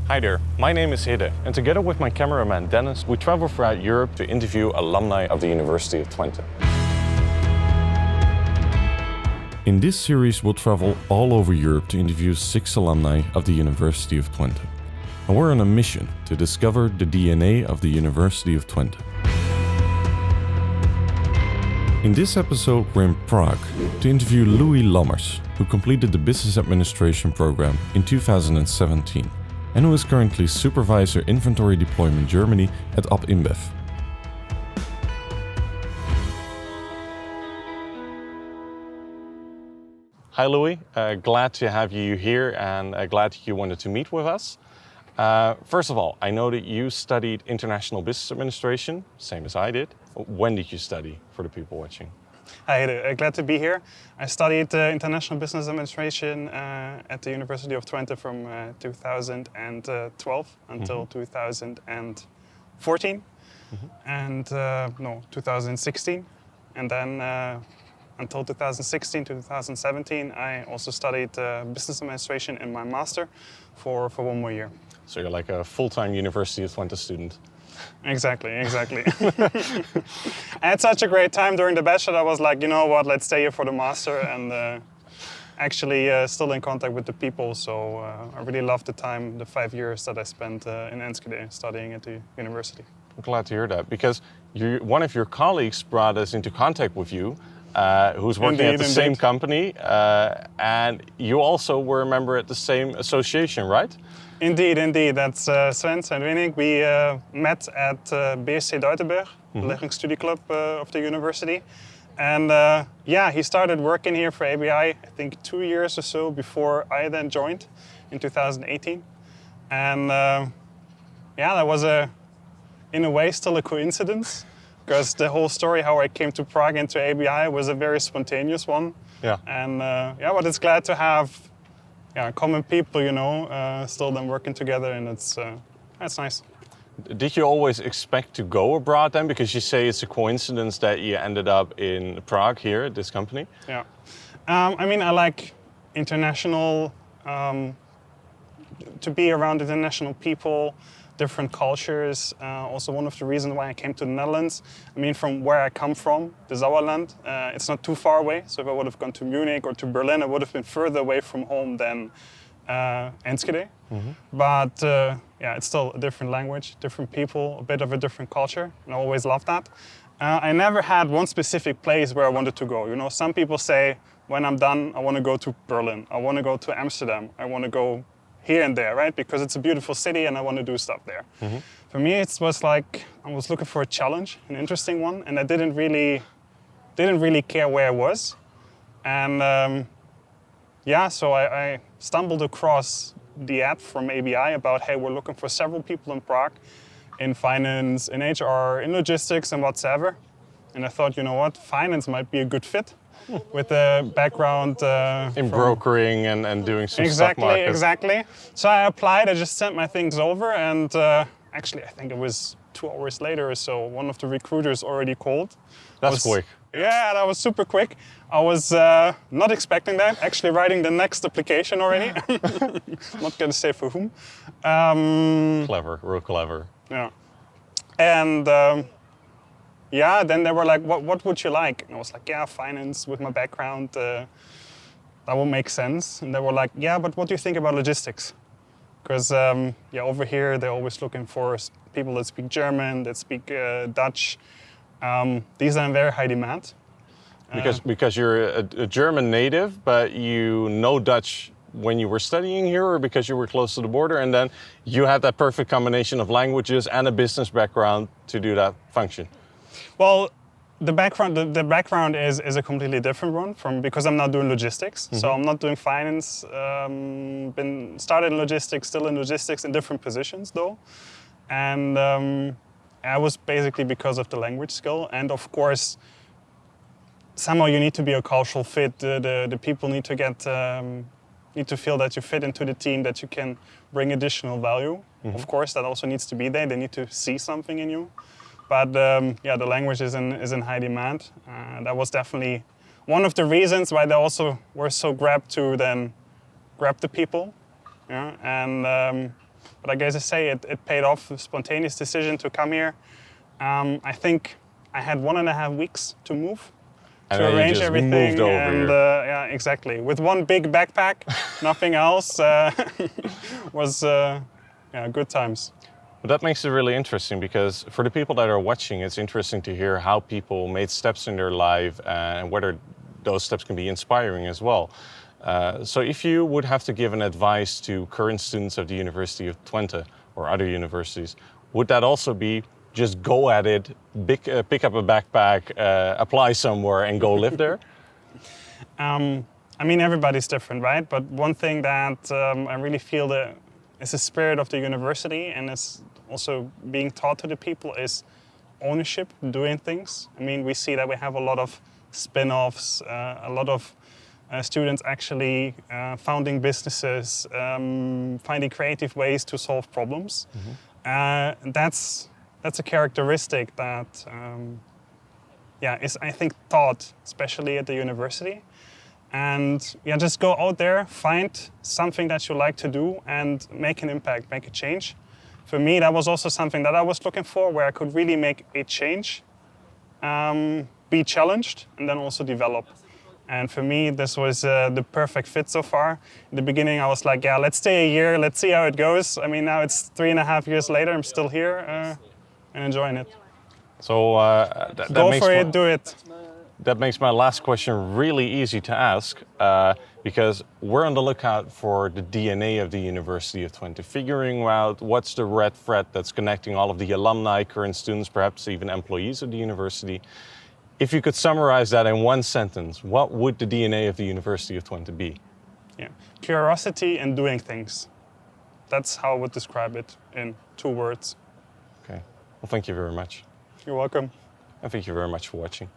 Hi there, my name is Hidde, and together with my cameraman Dennis, we travel throughout Europe to interview alumni of the University of Twente. In this series, we'll travel all over Europe to interview 6 alumni of the University of Twente. And we're on a mission to discover the DNA of the University of Twente. In this episode, we're in Prague to interview Louis Lammers, who completed the Business Administration program in 2017 and who is currently Supervisor Inventory Deployment Germany at AB InBev. Hi Louis, glad to have you here and glad you wanted to meet with us. First of all, I know that you studied International Business Administration, same as I did. When did you study, for the people watching? Hi, glad to be here. I studied International Business Administration at the University of Twente from 2012 until 2014 and 2016. And then until 2016 to 2017, I also studied Business Administration in my master for 1 more year. So you're like a full-time University of Twente student. Exactly. I had such a great time during the bachelor. I was like, you know what, let's stay here for the master, and actually still in contact with the people. So I really loved the time, the 5 years that I spent in Enschede studying at the university. I'm glad to hear that, because one of your colleagues brought us into contact with you, who's working at the same company, and you also were a member at the same association, right? Indeed. That's Sven Winning. We met at BSc Deutenberg, the Beleggingsstudieclub of the university. And he started working here for ABI, I think 2 years or so before I then joined in 2018. And that was in a way still a coincidence, because the whole story how I came to Prague and to ABI was a very spontaneous one. Yeah. And but it's glad to have common people, still then working together, and it's nice. Did you always expect to go abroad then? Because you say it's a coincidence that you ended up in Prague here at this company. Yeah. I like international, to be around international people, different cultures. Also one of the reasons why I came to the Netherlands. From where I come from, the Sauerland, it's not too far away. So if I would have gone to Munich or to Berlin, I would have been further away from home than Enschede. But it's still a different language, different people, a bit of a different culture, and I always loved that. I never had one specific place where I wanted to go. Some people say, when I'm done, I want to go to Berlin, I want to go to Amsterdam, I want to go here and there, right? Because it's a beautiful city and I want to do stuff there. For me, it was like I was looking for a challenge, an interesting one, and I didn't really care where I was. And so I stumbled across the ad from ABI about, hey, we're looking for several people in Prague, in finance, in HR, in logistics, and whatsoever. And I thought, you know what, finance might be a good fit. With a background in brokering and doing some stock market. Exactly. So I applied, I just sent my things over, and actually I think it was 2 hours later or so, one of the recruiters already called. That's quick. Yeah, that was super quick. I was not expecting that, actually writing the next application already. Not going to say for whom. Clever, real clever. Yeah. And then they were like, what would you like? And I was like, finance with my background, that will make sense. And they were like, but what do you think about logistics? Because over here, they're always looking for people that speak German, that speak Dutch. These are in very high demand. Because you're a German native, but you know Dutch when you were studying here, or because you were close to the border, and then you had that perfect combination of languages and a business background to do that function? Well, the background is a completely different one because I'm not doing logistics. So I'm not doing finance. Been started in logistics, still in logistics in different positions though. And I was basically because of the language skill. And of course, somehow you need to be a cultural fit. The people need to need to feel that you fit into the team, that you can bring additional value. Of course, that also needs to be there. They need to see something in you. But the language is in high demand. That was definitely one of the reasons why they also were so grabbed to then grab the people. Yeah? And But I guess I say it paid off, a spontaneous decision to come here. I think I had 1.5 weeks to move, to arrange everything. Moved over and yeah, exactly. With one big backpack, nothing else, was good times. But that makes it really interesting, because for the people that are watching, it's interesting to hear how people made steps in their life and whether those steps can be inspiring as well. So if you would have to give an advice to current students of the University of Twente or other universities, would that also be just go at it, pick up a backpack, apply somewhere and go live there? I mean, everybody's different, right? But one thing that I really feel that is the spirit of the university and is also being taught to the people is ownership, doing things. I mean, we see that we have a lot of spin-offs, a lot of students actually founding businesses, finding creative ways to solve problems. Mm-hmm. That's a characteristic that is, I think, taught, especially at the university. And just go out there, find something that you like to do and make an impact, make a change. For me, that was also something that I was looking for, where I could really make a change, be challenged, and then also develop. And for me, this was the perfect fit so far. In the beginning, I was like, let's stay a year, let's see how it goes. I mean, now it's 3.5 years later, I'm still here and enjoying it. So go for it, do it. That makes my last question really easy to ask, because we're on the lookout for the DNA of the University of Twente, figuring out what's the red thread that's connecting all of the alumni, current students, perhaps even employees of the university. If you could summarize that in one sentence, what would the DNA of the University of Twente be? Yeah, curiosity and doing things. That's how I would describe it in 2 words. Okay, well, thank you very much. You're welcome. And thank you very much for watching.